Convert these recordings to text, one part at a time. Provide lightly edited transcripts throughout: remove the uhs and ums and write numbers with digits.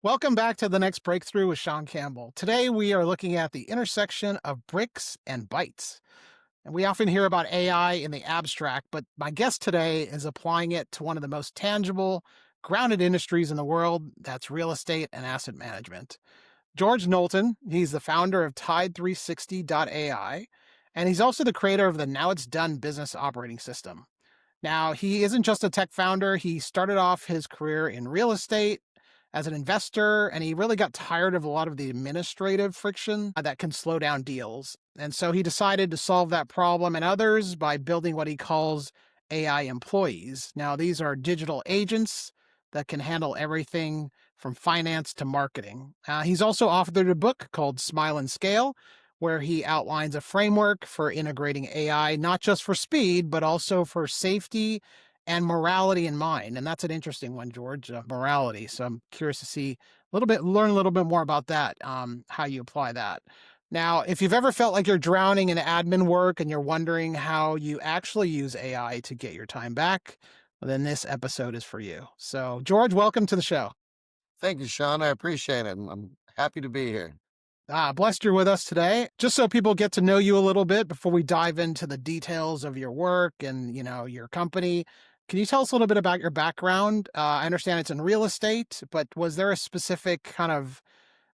Welcome back to the next breakthrough with Sean Campbell. Today we are looking at the intersection of bricks and bytes. And we often hear about AI in the abstract, but my guest today is applying it to one of the most tangible, grounded industries in the world. That's real estate and asset management. George Knowlton, he's the founder of Tide360.ai, and he's also the creator of the Now It's Done business operating system. Now, he isn't just a tech founder. He started off his career in real estate as an investor, and he really got tired of a lot of the administrative friction that can slow down deals. And so he decided to solve that problem and others by building what he calls AI employees. Now, these are digital agents that can handle everything from finance to marketing. He's also authored a book called Smile and Scale, where he outlines a framework for integrating AI, not just for speed, but also for safety and morality in mind. And that's an interesting one, George, morality. So I'm curious to see learn a little bit more about that, how you apply that. Now, if you've ever felt like you're drowning in admin work and you're wondering how you actually use AI to get your time back, well, then this episode is for you. So, George, welcome to the show. Thank you, Sean. I appreciate it. I'm happy to be here. Blessed you're with us today. Just so people get to know you a little bit before we dive into the details of your work and your company. Can you tell us a little bit about your background? I understand it's in real estate, but was there a specific kind of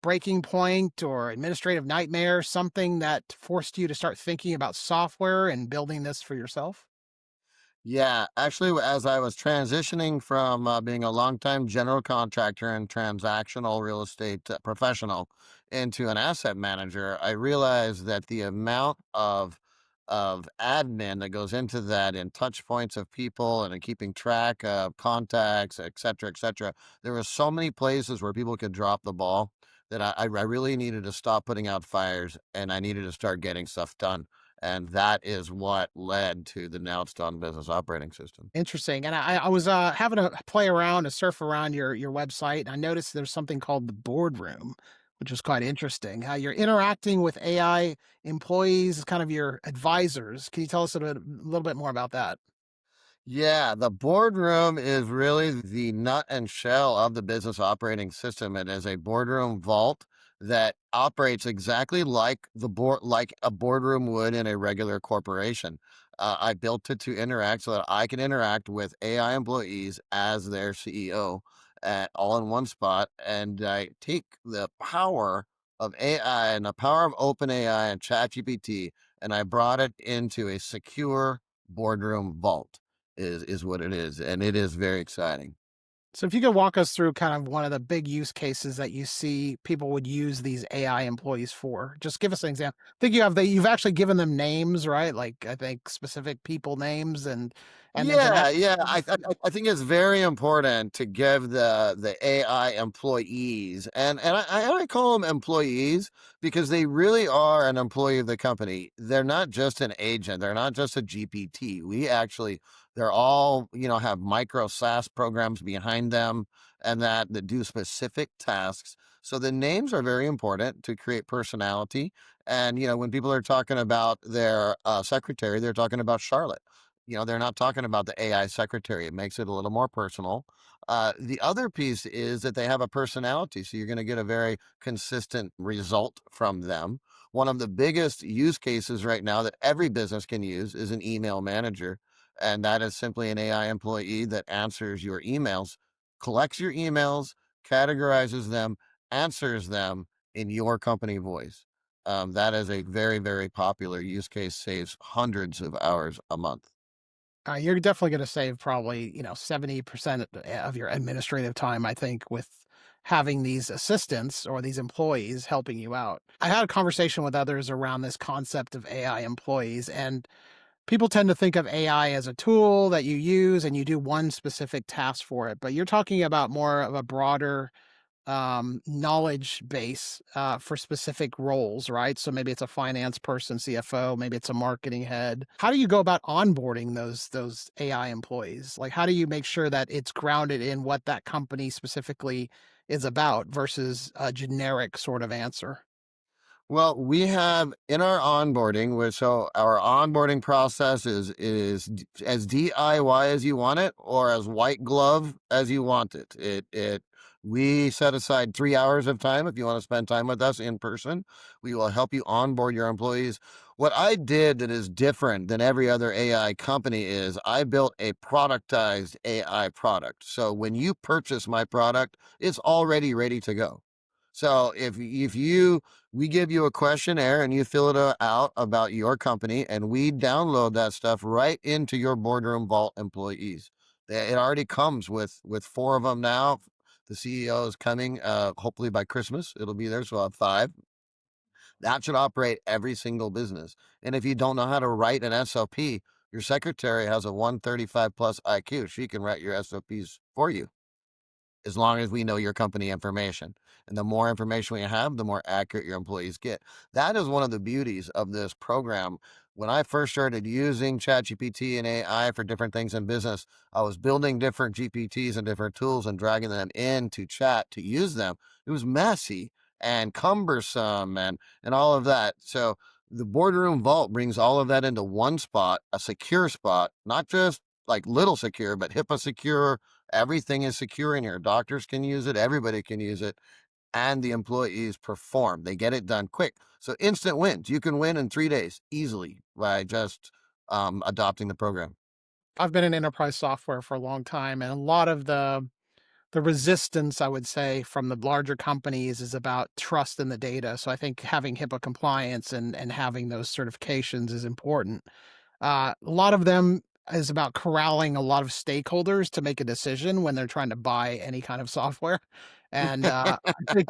breaking point or administrative nightmare, something that forced you to start thinking about software and building this for yourself? Yeah, actually, as I was transitioning from being a longtime general contractor and transactional real estate professional into an asset manager, I realized that the amount of admin that goes into that and touch points of people and in keeping track of contacts, et cetera, there were so many places where people could drop the ball that I really needed to stop putting out fires and I needed to start getting stuff done. And that is what led to the Now It's Done business operating system. Interesting. And I was having a play around, a surf around your website. And I noticed there's something called the boardroom, which is quite interesting. How you're interacting with AI employees, kind of your advisors. Can you tell us a little bit more about that? Yeah, the boardroom is really the nut and shell of the business operating system. It is a boardroom vault that operates exactly like like a boardroom would in a regular corporation. I built it to interact so that I can interact with AI employees as their CEO at all in one spot. And I take the power of AI and the power of open AI and ChatGPT, and I brought it into a secure boardroom vault is what it is, and it is very exciting. So if you could walk us through kind of one of the big use cases that you see people would use these AI employees for, just give us an example. I think you've actually given them names, right? Like I think specific people names and then Yeah, that. yeah, I think it's very important to give the AI employees, and I call them employees because they really are an employee of the company. They're not just an agent. They're not just a GPT. They're all, have micro SaaS programs behind them and that do specific tasks. So the names are very important to create personality. And, when people are talking about their secretary, they're talking about Charlotte. They're not talking about the AI secretary. It makes it a little more personal. The other piece is that they have a personality. So you're going to get a very consistent result from them. One of the biggest use cases right now that every business can use is an email manager. And that is simply an AI employee that answers your emails, collects your emails, categorizes them, answers them in your company voice. That is a very, very popular use case, saves hundreds of hours a month. You're definitely going to save probably 70% of your administrative time, I think, with having these assistants or these employees helping you out. I had a conversation with others around this concept of AI employees, and people tend to think of AI as a tool that you use and you do one specific task for it. But you're talking about more of a broader knowledge base for specific roles, right? So maybe it's a finance person, CFO, maybe it's a marketing head. How do you go about onboarding those AI employees? Like, how do you make sure that it's grounded in what that company specifically is about versus a generic sort of answer? Well, we have in our onboarding, so our onboarding process as DIY as you want it, or as white glove as you want it. It We set aside 3 hours of time if you want to spend time with us in person. We will help you onboard your employees. What I did that is different than every other AI company is I built a productized AI product. So when you purchase my product, it's already ready to go. So if we give you a questionnaire and you fill it out about your company, and we download that stuff right into your boardroom vault employees. It already comes with four of them now. The CEO is coming, hopefully by Christmas. It'll be there, so I'll have five. That should operate every single business. And if you don't know how to write an SOP, your secretary has a 135 plus IQ. She can write your SOPs for you as long as we know your company information. And the more information we have, the more accurate your employees get. That is one of the beauties of this program. When I first started using ChatGPT and AI for different things in business, I was building different GPTs and different tools and dragging them into chat to use them. It was messy and cumbersome and all of that. So the boardroom vault brings all of that into one spot, a secure spot, not just like little secure, but HIPAA secure. Everything is secure in here. Doctors can use it, everybody can use it, and the employees perform. They get it done quick. So instant wins. You can win in 3 days easily by just adopting the program. I've been in enterprise software for a long time, and a lot of the resistance, I would say, from the larger companies is about trust in the data. So I think having HIPAA compliance and having those certifications is important. A lot of them is about corralling a lot of stakeholders to make a decision when they're trying to buy any kind of software. And I think,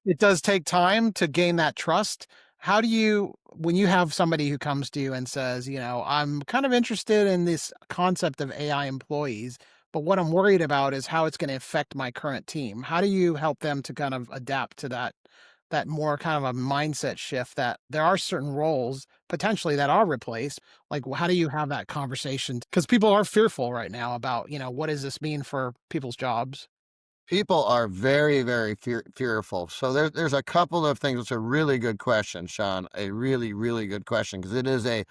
it does take time to gain that trust. How do you, when you have somebody who comes to you and says, I'm kind of interested in this concept of AI employees, but what I'm worried about is how it's going to affect my current team. How do you help them to kind of adapt to that more kind of a mindset shift that there are certain roles potentially that are replaced? Like, how do you have that conversation? Because people are fearful right now about, what does this mean for people's jobs? People are very, very fearful. So there's a couple of things. It's a really good question, Sean. A really, really good question because it is a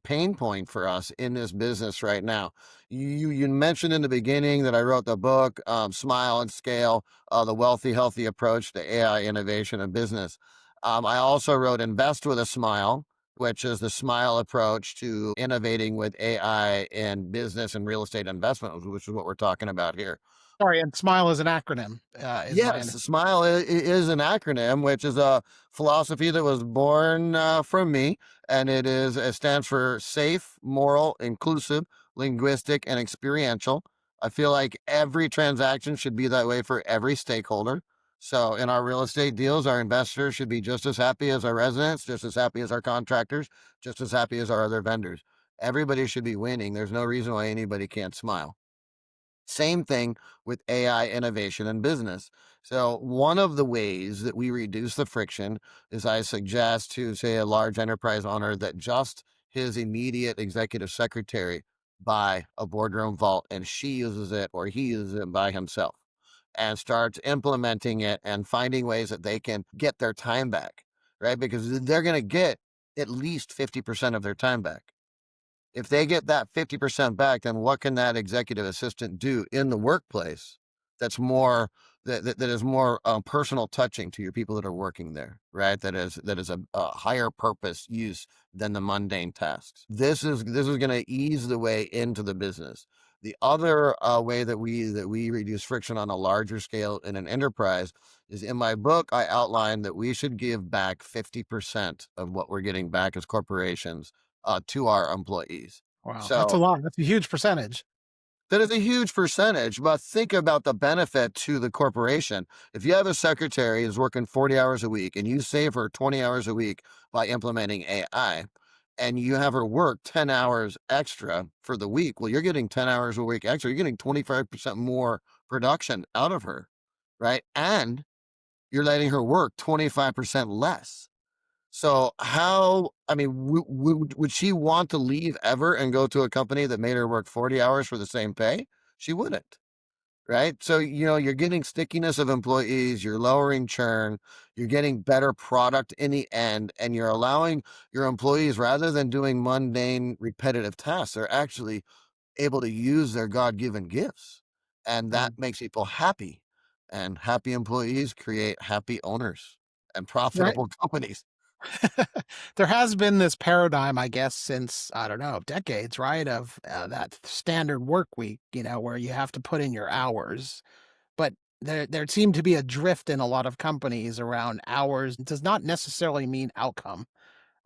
pain point for us in this business right now. You mentioned in the beginning that I wrote the book, Smile and Scale, the wealthy, healthy approach to AI innovation and business. I also wrote Invest with a Smile, which is the smile approach to innovating with AI in business and real estate investment, which is what we're talking about here. Sorry, and SMILE is an acronym, is my Yes, SMILE is an acronym, which is a philosophy that was born from me, and it stands for safe, moral, inclusive, linguistic, and experiential. I feel like every transaction should be that way for every stakeholder. So in our real estate deals, our investors should be just as happy as our residents, just as happy as our contractors, just as happy as our other vendors. Everybody should be winning. There's no reason why anybody can't smile. Same thing with AI innovation and business. So, one of the ways that we reduce the friction is I suggest to, say, a large enterprise owner that just his immediate executive secretary buy a boardroom vault and she uses it or he uses it by himself and starts implementing it and finding ways that they can get their time back, right? Because they're going to get at least 50% of their time back. If they get that 50% back, then what can that executive assistant do in the workplace that's more that is more personal touching to your people that are working there, right? That is a higher purpose use than the mundane tasks. This is going to ease the way into the business. The other way that we reduce friction on a larger scale in an enterprise is in my book. I outline that we should give back 50% of what we're getting back as corporations to our employees. Wow, that's a So lot. That's a huge percentage. that is a huge percentage, but think about the benefit to the corporation. If you have a secretary who's working 40 hours a week and you save her 20 hours a week by implementing AI, and you have her work 10 hours extra for the week, well, you're getting 10 hours a week extra. You're getting 25% more production out of her, right? And you're letting her work 25% less. So how, I mean, would she want to leave ever and go to a company that made her work 40 hours for the same pay? She wouldn't, right? So, you're getting stickiness of employees, you're lowering churn, you're getting better product in the end, and you're allowing your employees, rather than doing mundane, repetitive tasks, they're actually able to use their God-given gifts. And that Mm. makes people happy. and happy employees create happy owners and Right. profitable companies. There has been this paradigm, I guess, since, I don't know, decades, right? Of that standard work week, where you have to put in your hours. But there seemed to be a drift in a lot of companies around hours. It does not necessarily mean outcome.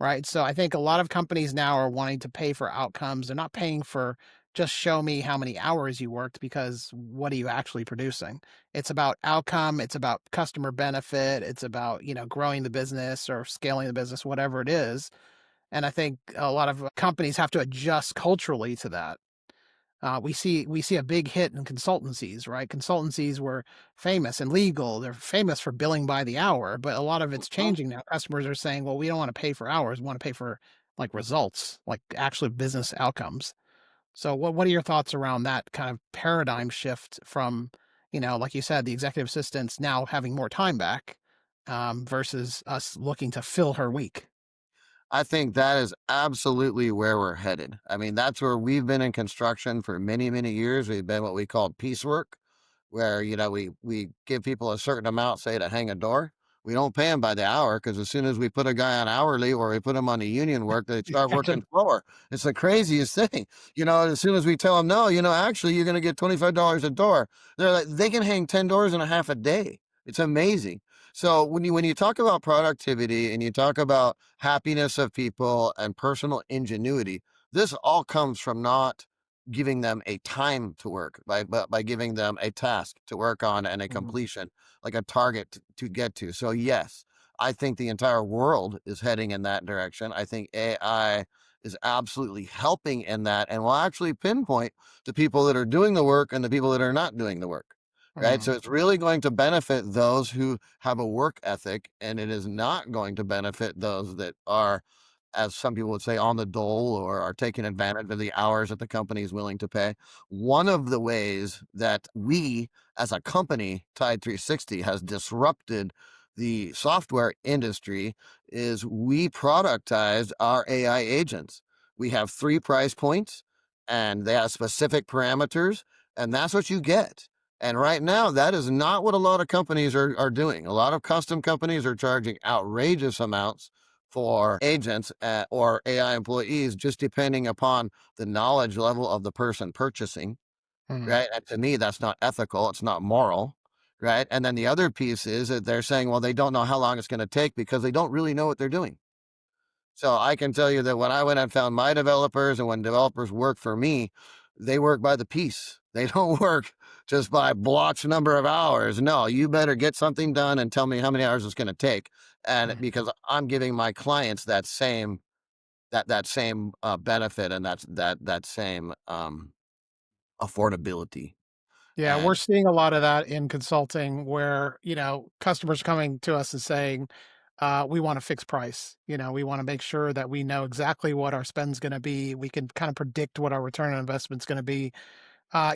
Right? So I think a lot of companies now are wanting to pay for outcomes. They're not paying for just show me how many hours you worked because what are you actually producing? It's about outcome, it's about customer benefit, it's about, growing the business or scaling the business, whatever it is. And I think a lot of companies have to adjust culturally to that. We see a big hit in consultancies, right? Consultancies were famous and legal. They're famous for billing by the hour, but a lot of it's Mhm. changing now. Customers are saying, "Well, we don't want to pay for hours. We want to pay for like results, like actual business outcomes." So, what are your thoughts around that kind of paradigm shift from, like you said, the executive assistants now having more time back versus us looking to fill her week? I think that is absolutely where we're headed. I mean, that's where we've been in construction for many, many years. We've been what we call piecework, where we give people a certain amount, say to hang a door. We don't pay them by the hour because as soon as we put a guy on hourly or we put him on the union work, they start working slower. It's the craziest thing. As soon as we tell them no, actually you're going to get $25 a door. They're like they can hang 10 doors and a half a day. It's amazing. So when you talk about productivity and you talk about happiness of people and personal ingenuity, this all comes from not giving them a time to work but by giving them a task to work on and a Mhm, completion, like a target to get to. So yes, I think the entire world is heading in that direction. I think AI is absolutely helping in that and will actually pinpoint the people that are doing the work and the people that are not doing the work. Right. mhm, So it's really going to benefit those who have a work ethic, and it is not going to benefit those that are, as some people would say, on the dole or are taking advantage of the hours that the company is willing to pay. One of the ways that we as a company, Tide 360, has disrupted the software industry is we productized our AI agents. We have three price points and they have specific parameters, and that's what you get. And right now, that is not what a lot of companies are doing. A lot of custom companies are charging outrageous amounts for agents or AI employees, just depending upon the knowledge level of the person purchasing, mhm. right? And to me, that's not ethical. It's not moral, right? And then the other piece is that they're saying, well, they don't know how long it's going to take because they don't really know what they're doing. So I can tell you that when I went and found my developers and when developers work for me, they work by the piece. They don't work just by blocks number of hours. No, you better get something done and tell me how many hours it's going to take. And Mhm. because I'm giving my clients that same benefit and that same affordability. Yeah, we're And seeing a lot of that in consulting where, customers coming to us and saying, we want a fixed price. We want to make sure that we know exactly what our spend's going to be. We can kind of predict what our return on investment's going to be.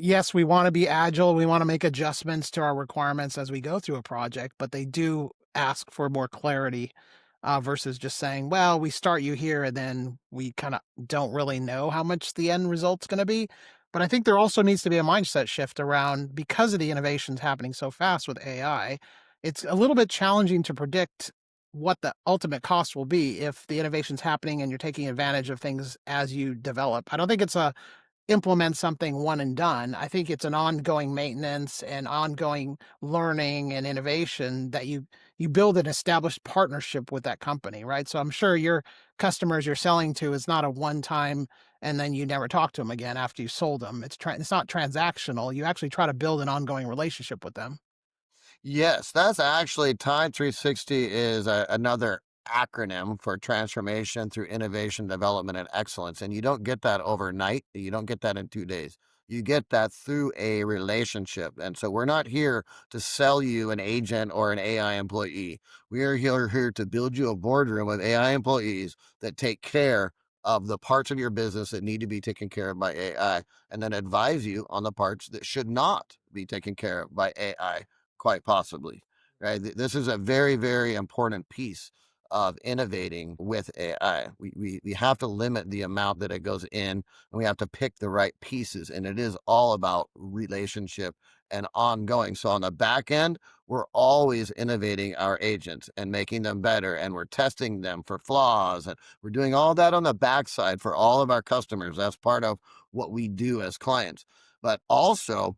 Yes, we want to be agile. We want to make adjustments to our requirements as we go through a project, but they do ask for more clarity versus just saying, well, we start you here and then we kind of don't really know how much the end result's going to be. But I think there also needs to be a mindset shift around because of the innovations happening so fast with AI. It's a little bit challenging to predict what the ultimate cost will be if the innovation's happening and you're taking advantage of things as you develop. I don't think it's a implement something one and done. I think it's an ongoing maintenance and ongoing learning and innovation that you build an established partnership with that company, right? So I'm sure your customers you're selling to is not a one time and then you never talk to them again after you sold them. It's not transactional. You actually try to build an ongoing relationship with them. yes, that's actually Tide 360 is another acronym for transformation through innovation, development, and excellence. And you don't get that overnight. You don't get that in 2 days. You get that through a relationship. And so we're not here to sell you an agent or an AI employee. We are here to build you a boardroom of AI employees that take care of the parts of your business that need to be taken care of by AI, and then advise you on the parts that should not be taken care of by AI, quite possibly. Right? This is a very, very important piece of innovating with AI. We have to limit the amount that it goes in, and we have to pick the right pieces. And it is all about relationship and ongoing. So on the back end, we're always innovating our agents and making them better, and we're testing them for flaws, and we're doing all that on the backside for all of our customers. That's part of what we do as clients. But also,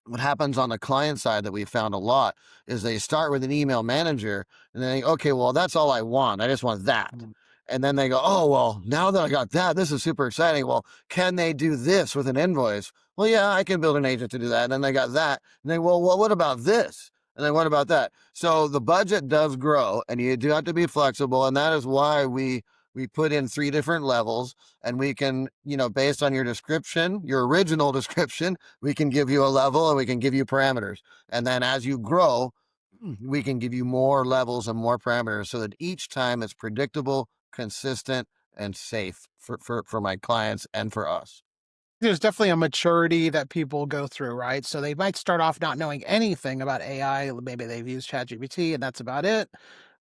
what happens on the client side that we found a lot is they start with an email manager and they, okay, well, that's all I want. I just want that. Mm. And then they go, oh, well, now that I got that, this is super exciting. Well, can they do this with an invoice? Well, yeah, I can build an agent to do that. And then they got that. And they, well, what about this? And then what about that? So the budget does grow and you do have to be flexible. And that is why we put in 3 different levels, and we can, based on your description, your original description, we can give you a level and we can give you parameters. And then as you grow, we can give you more levels and more parameters so that each time it's predictable, consistent, and safe for my clients and for us. There's definitely a maturity that people go through, right? So they might start off not knowing anything about AI. Maybe they've used ChatGPT and that's about it,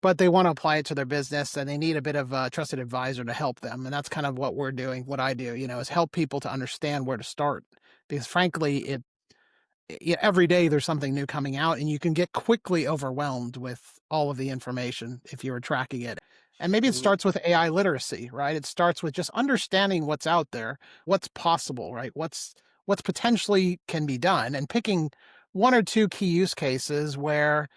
but they want to apply it to their business and they need a bit of a trusted advisor to help them. And that's kind of what we're doing. What I do, is help people to understand where to start. Because frankly, every day there's something new coming out and you can get quickly overwhelmed with all of the information if you were tracking it. And maybe it Mhm. starts with AI literacy, right? It starts with just understanding what's out there, what's possible, right? What's potentially can be done and picking one or two key use cases where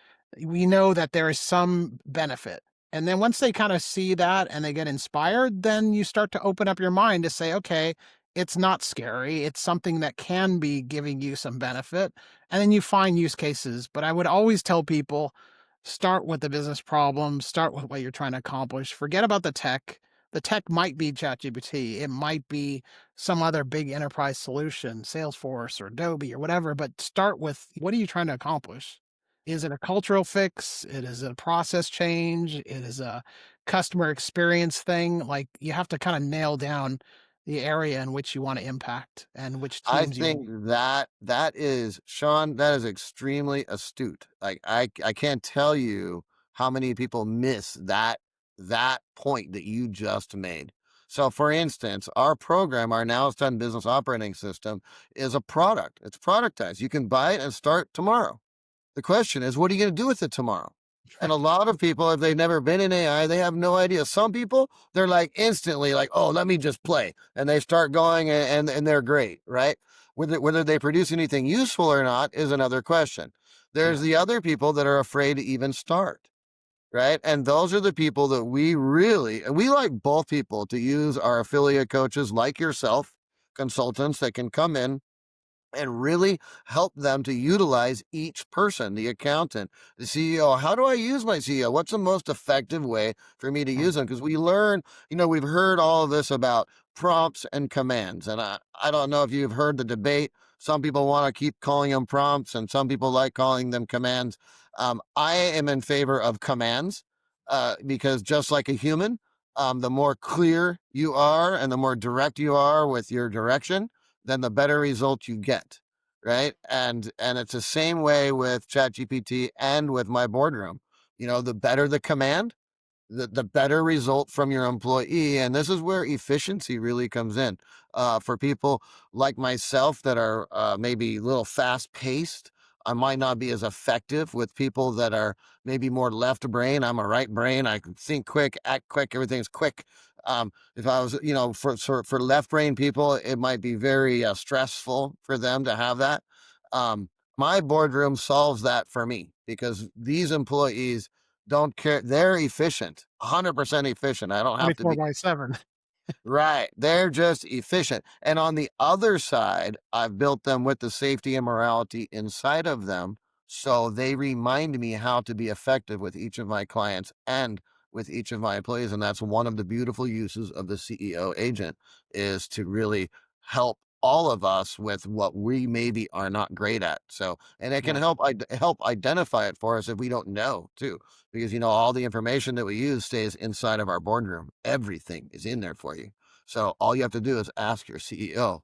we know that there is some benefit. And then once they kind of see that and they get inspired, then you start to open up your mind to say, okay, it's not scary. It's something that can be giving you some benefit. And then you find use cases. But I would always tell people start with the business problem, start with what you're trying to accomplish. Forget about the tech. The tech might be ChatGPT, it might be some other big enterprise solution, Salesforce or Adobe or whatever. But start with what are you trying to accomplish? Is it a cultural fix? It is a process change. It is a customer experience thing. Like you have to kind of nail down the area in which you wanna impact and which I teams you think that is, Sean, that is extremely astute. Like I can't tell you how many people miss that point that you just made. So for instance, our program, our Now It's Done business operating system, is a product. It's productized. You can buy it and start tomorrow. The question is, what are you going to do with it tomorrow? And a lot of people, if they've never been in AI, they have no idea. Some people, they're like instantly like, oh, let me just play. And they start going and they're great, right? Whether they produce anything useful or not is another question. There's Yeah. the other people that are afraid to even start, right? And those are the people that and we like both people to use our affiliate coaches like yourself, consultants that can come in and really help them to utilize each person, the accountant, the CEO. How do I use my CEO? What's the most effective way for me to Mm. use them? Because we learn, we've heard all of this about prompts and commands. And I don't know if you've heard the debate. Some people want to keep calling them prompts, and some people like calling them commands. I am in favor of commands because just like a human, the more clear you are and the more direct you are with your direction, then the better result you get, right? And it's the same way with ChatGPT and with my boardroom. The better the command, the better result from your employee. And this is where efficiency really comes in. For people like myself that are maybe a little fast paced, I might not be as effective with people that are maybe more left brain. I'm a right brain. I can think quick, act quick, everything's quick. If I was, for left brain people, it might be very stressful for them to have that. My boardroom solves that for me because these employees don't care. They're efficient, 100% efficient. I don't have to 24 be. by 7. Right. They're just efficient. And on the other side, I've built them with the safety and morality inside of them. So they remind me how to be effective with each of my clients and with each of my employees. And that's one of the beautiful uses of the CEO agent is to really help all of us with what we maybe are not great at. So, and it can Yeah. help identify it for us if we don't know too, because all the information that we use stays inside of our boardroom. Everything is in there for you. So all you have to do is ask your CEO,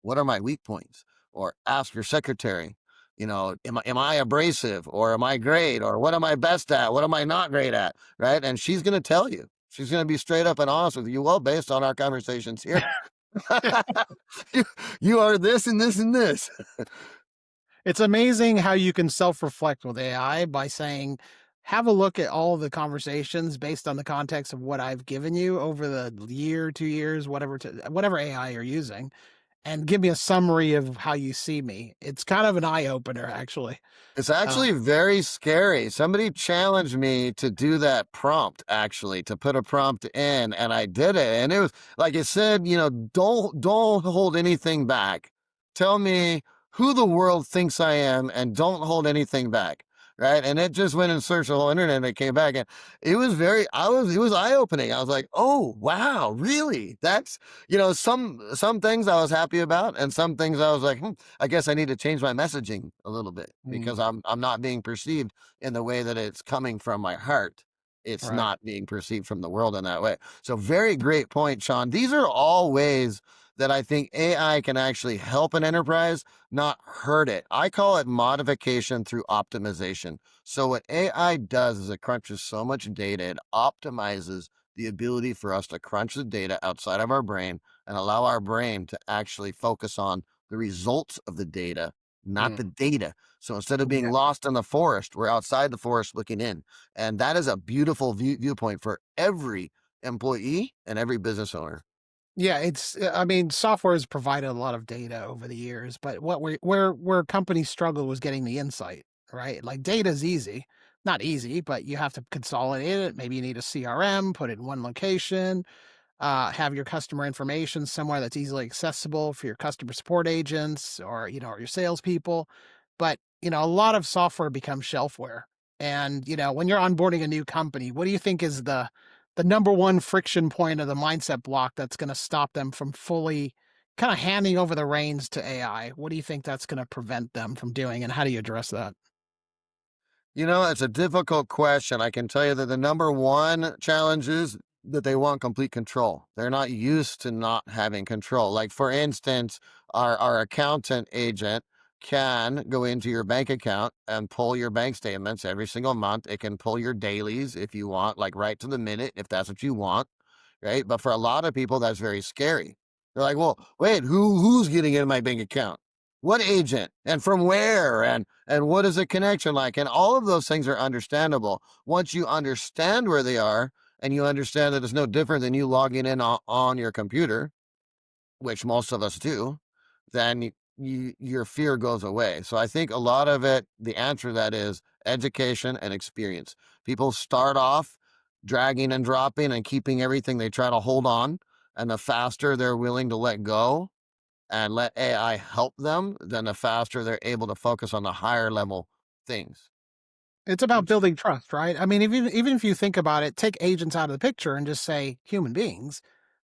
what are my weak points? Or ask your secretary, am I abrasive or am I great? Or what am I best at? What am I not great at? Right. And she's going to tell you. She's going to be straight up and honest with you. Well, based on our conversations here, you, you are this and this and this. It's amazing how you can self-reflect with AI by saying, "Have a look at all the conversations based on the context of what I've given you over the year, 2 years, whatever AI you're using, and give me a summary of how you see me." It's kind of an eye opener, actually. It's Uh, actually very scary. Somebody challenged me to do that prompt, actually, to put a prompt in, and I did it. And it was like it said, don't hold anything back. Tell me who the world thinks I am, and don't hold anything back. Right. And it just went and searched the whole internet and it came back. And it was eye-opening. I was like, oh wow, really? That's some things I was happy about, and some things I was like, I guess I need to change my messaging a little bit mm, because I'm not being perceived in the way that it's coming from my heart. It's right. not being perceived from the world in that way. So very great point, Sean. These are all ways that I think AI can actually help an enterprise, not hurt it. I call it modification through optimization. So what AI does is it crunches so much data, it optimizes the ability for us to crunch the data outside of our brain and allow our brain to actually focus on the results of the data, not Mm, the data. So instead of being yeah. lost in the forest, we're outside the forest looking in. And that is a beautiful viewpoint for every employee and every business owner. Yeah, I mean, software has provided a lot of data over the years, but what we where companies struggle was getting the insight, right? Like data's easy. Not easy, but you have to consolidate it. Maybe you need a CRM, put it in one location, have your customer information somewhere that's easily accessible for your customer support agents or or your salespeople. But a lot of software becomes shelfware. And when you're onboarding a new company, what do you think is the number one friction point of the mindset block that's going to stop them from fully kind of handing over the reins to AI? What do you think that's going to prevent them from doing, and how do you address that? It's a difficult question. I can tell you that the number one challenge is that they want complete control. They're not used to not having control. Like, for instance, our accountant agent can go into your bank account and pull your bank statements every single month. It can pull your dailies if you want, like right to the minute, if that's what you want. Right. But for a lot of people, that's very scary. They're like, well, wait, who's getting in my bank account? What agent and from where and what is the connection like? And all of those things are understandable once you understand where they are and you understand that it's no different than you logging in on your computer, which most of us do. Then your fear goes away. So I think a lot of it, the answer to that is education and experience. People start off dragging and dropping and keeping everything they try to hold on, and the faster they're willing to let go and let AI help them, then the faster they're able to focus on the higher level things. It's about Which building trust, right? I mean, even if you think about it, take agents out of the picture and just say human beings.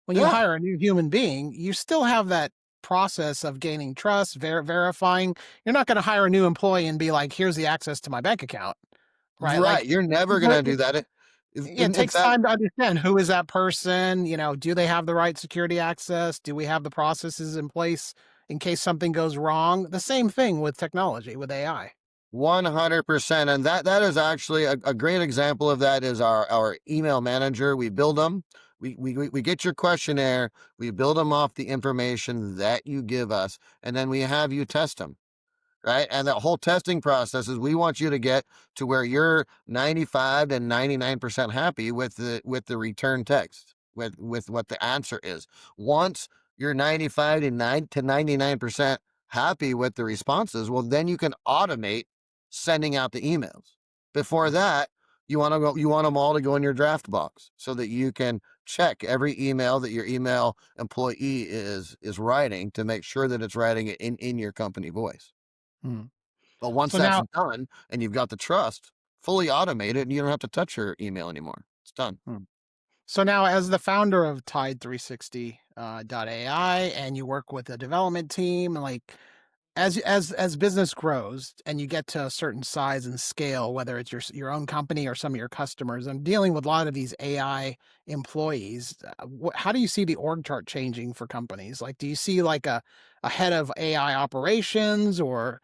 When you Yeah, hire a new human being, you still have that process of gaining trust, verifying. You're not going to hire a new employee and be like, "Here's the access to my bank account," right? right. Like, You're never there- gonna do that. it In takes fact, time to understand who is that person. Do they have the right security access? Do we have the processes in place in case something goes wrong? The same thing with technology, with AI. 100%. And that is actually a great example of that is our email manager. We build them. We get your questionnaire. We build them off the information that you give us, and then we have you test them. Right? And the whole testing process is we want you to get to where you're 95 to 99% happy with the return text, with what the answer is. Once you're 95 to 99% happy with the responses, well, then you can automate sending out the emails. Before that, you want them all to go in your draft box so that you can check every email that your email employee is writing to make sure that it's writing it in your company voice. Hmm. But once So that's now, done and you've got the trust, fully automated, and you don't have to touch your email anymore. It's done. hmm. So now, as the founder of Tide360 .ai, and you work with a development team, like as business grows and you get to a certain size and scale, whether it's your own company or some of your customers, and dealing with a lot of these AI employees, how do you see the org chart changing for companies? Like, do you see like a head of AI operations, or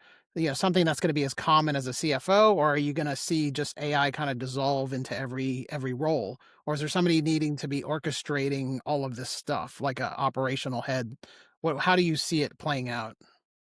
something that's going to be as common as a CFO, or are you going to see just AI kind of dissolve into every role, or is there somebody needing to be orchestrating all of this stuff like a operational head? How do you see it playing out?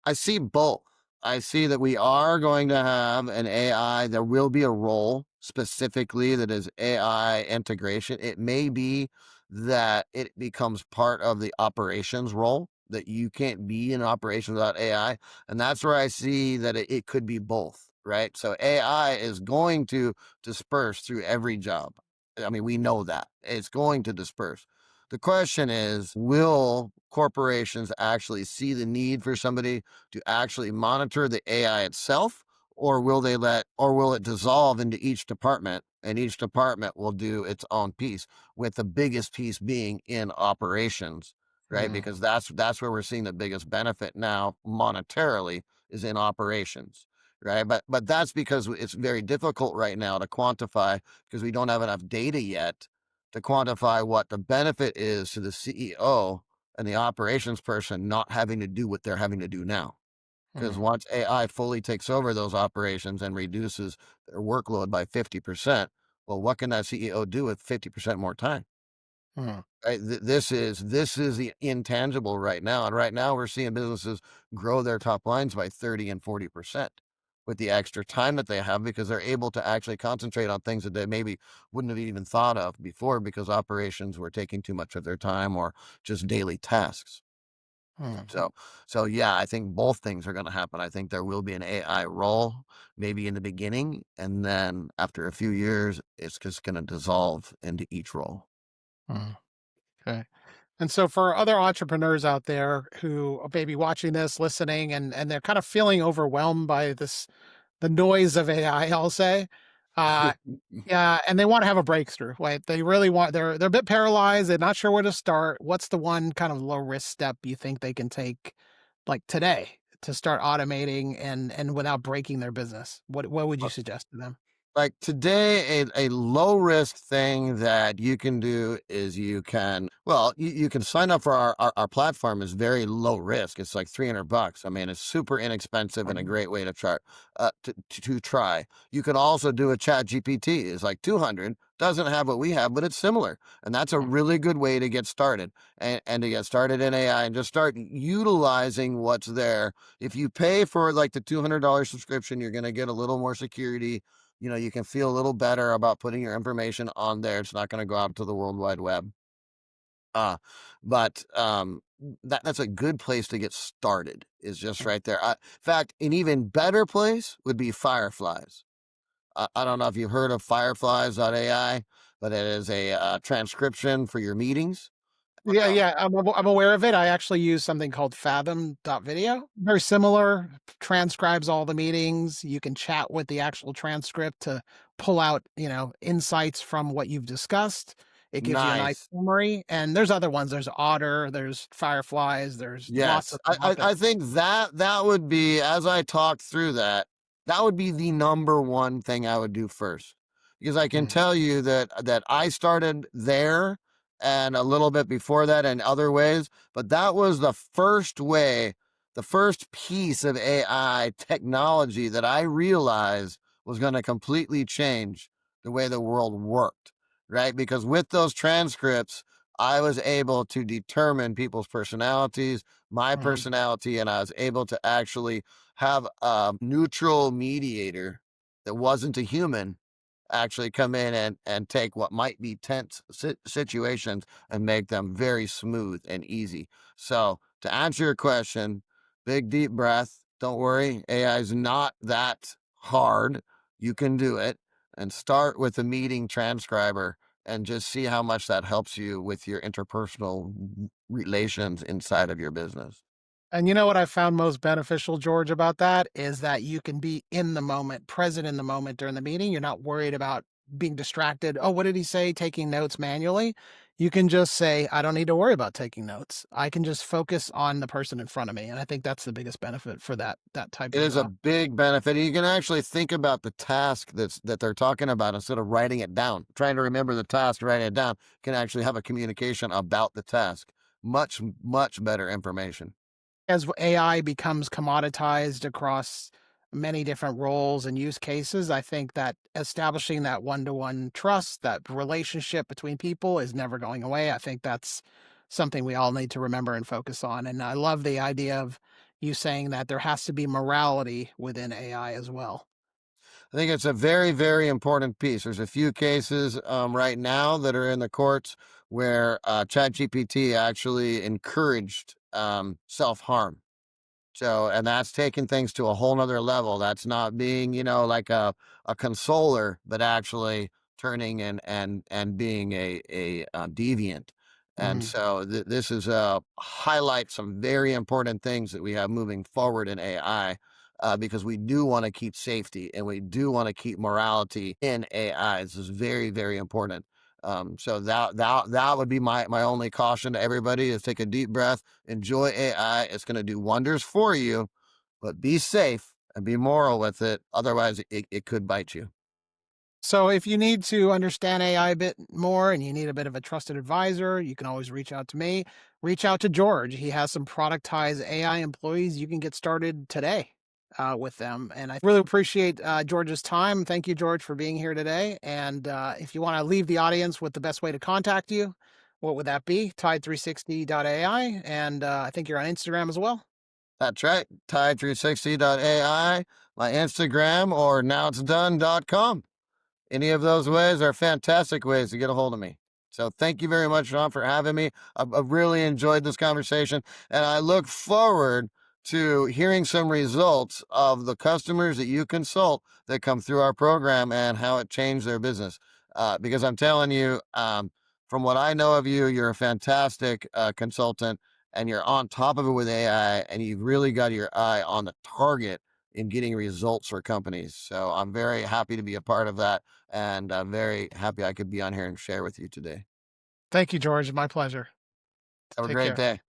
I see both. I see that we are going to have an AI. There will be a role specifically that is AI integration. It may be that it becomes part of the operations role, that you can't be in operations without AI. And that's where I see that it could be both, right? So AI is going to disperse through every job. I mean, we know that it's going to disperse. The question is, will corporations actually see the need for somebody to actually monitor the AI itself, or will it dissolve into each department, and each department will do its own piece, with the biggest piece being in operations, right? Mm, Because that's where we're seeing the biggest benefit now monetarily is in operations, right? But that's because it's very difficult right now to quantify because we don't have enough data yet to quantify what the benefit is to the CEO and the operations person not having to do what they're having to do now. Because mm, once AI fully takes over those operations and reduces their workload by 50%, well, what can that CEO do with 50% more time? mm, Right? This is the intangible right now. And right now we're seeing businesses grow their top lines by 30 and 40% with the extra time that they have because they're able to actually concentrate on things that they maybe wouldn't have even thought of before because operations were taking too much of their time or just daily tasks. mm. So, so yeah, I think both things are going to happen. I think there will be an AI role, maybe in the beginning, and then after a few years, it's just going to dissolve into each role. Mm. Okay. And so for other entrepreneurs out there who may be watching this, listening, and they're kind of feeling overwhelmed by the noise of AI, I'll say, uh, yeah, and they want to have a breakthrough. Right? They really want. They're a bit paralyzed. They're not sure where to start. What's the one kind of low risk step you think they can take, like today, to start automating and without breaking their business? What would you suggest to them? Like today, a low risk thing that you can do is you can sign up for our platform is very low risk. It's like $300. I mean, it's super inexpensive and a great way to try to try. You can also do a chat GPT. It's like 200, doesn't have what we have, but it's similar. And that's a really good way to get started and to get started in AI and just start utilizing what's there. If you pay for like the $200 subscription, you're going to get a little more security. You can feel a little better about putting your information on there. It's not going to go out to the World Wide Web. Uh, but that's a good place to get started. Is just right there. In fact, an even better place would be Fireflies. I don't know if you've heard of Fireflies.ai, but it is a transcription for your meetings. Yeah, Um, yeah, I'm aware of it. I actually use something called Fathom.video. Very similar, transcribes all the meetings. You can chat with the actual transcript to pull out, insights from what you've discussed. It gives you a nice nice. summary. And there's other ones. There's Otter, there's Fireflies, there's lots Yes, of them out there. I think that would be as I talked through that, that would be the number one thing I would do first. Because I can Mm, tell you that I started there and a little bit before that in other ways, but that was the first way, the first piece of AI technology that I realized was going to completely change the way the world worked, right? Because with those transcripts, I was able to determine people's personalities, my mhm, personality, and I was able to actually have a neutral mediator that wasn't a human actually come in and take what might be tense situations and make them very smooth and easy. So to answer your question, big deep breath. Don't worry, AI is not that hard. You can do it and start with a meeting transcriber and just see how much that helps you with your interpersonal relations inside of your business. And you know what I found most beneficial, George, about that is that you can be in the moment, present in the moment during the meeting. You're not worried about being distracted. Oh, what did he say? Taking notes manually. You can just say, I don't need to worry about taking notes. I can just focus on the person in front of me. And I think that's the biggest benefit for that type It of is a big benefit. You can actually think about the task that they're talking about instead of writing it down. Trying to remember the task, writing it down can actually have a communication about the task. Much, much better information. as AI becomes commoditized across many different roles and use cases, I think that establishing that one-to-one trust, that relationship between people is never going away. I think that's something we all need to remember and focus on. And I love the idea of, you saying that there has to be morality within AI as well. I think it's a very, very important piece. There's a few cases right now that are in the courts where ChatGPT actually encouraged self harm. So, and that's taking things to a whole nother level. That's not being, like a consoler, but actually turning and being a deviant. And Mm. so this is highlight some very important things that we have moving forward in AI. Because we do want to keep safety and we do want to keep morality in AI. This is very, very important. So that would be my only caution to everybody is take a deep breath. Enjoy AI. It's going to do wonders for you, but be safe and be moral with it. Otherwise, it could bite you. So if you need to understand AI a bit more and you need a bit of a trusted advisor, you can always reach out to me. Reach out to George. He has some productized AI employees. You can get started today with them. And I really appreciate George's time. Thank you, George, for being here today. And if you want to leave the audience with the best way to contact you, what would that be? Tide360.ai. And I think you're on Instagram as well. That's right. Tide360.ai, my Instagram, or nowitsdone.com. Any of those ways are fantastic ways to get a hold of me. So thank you very much, Sean, for having me. I've really enjoyed this conversation, and I look forward to hearing some results of the customers that you consult that come through our program and how it changed their business. Because I'm telling you, from what I know of you, you're a fantastic consultant, and you're on top of it with AI, and you've really got your eye on the target in getting results for companies. So I'm very happy to be a part of that and very happy I could be on here and share with you today. Thank you, George. My pleasure. Have a Take great care. day.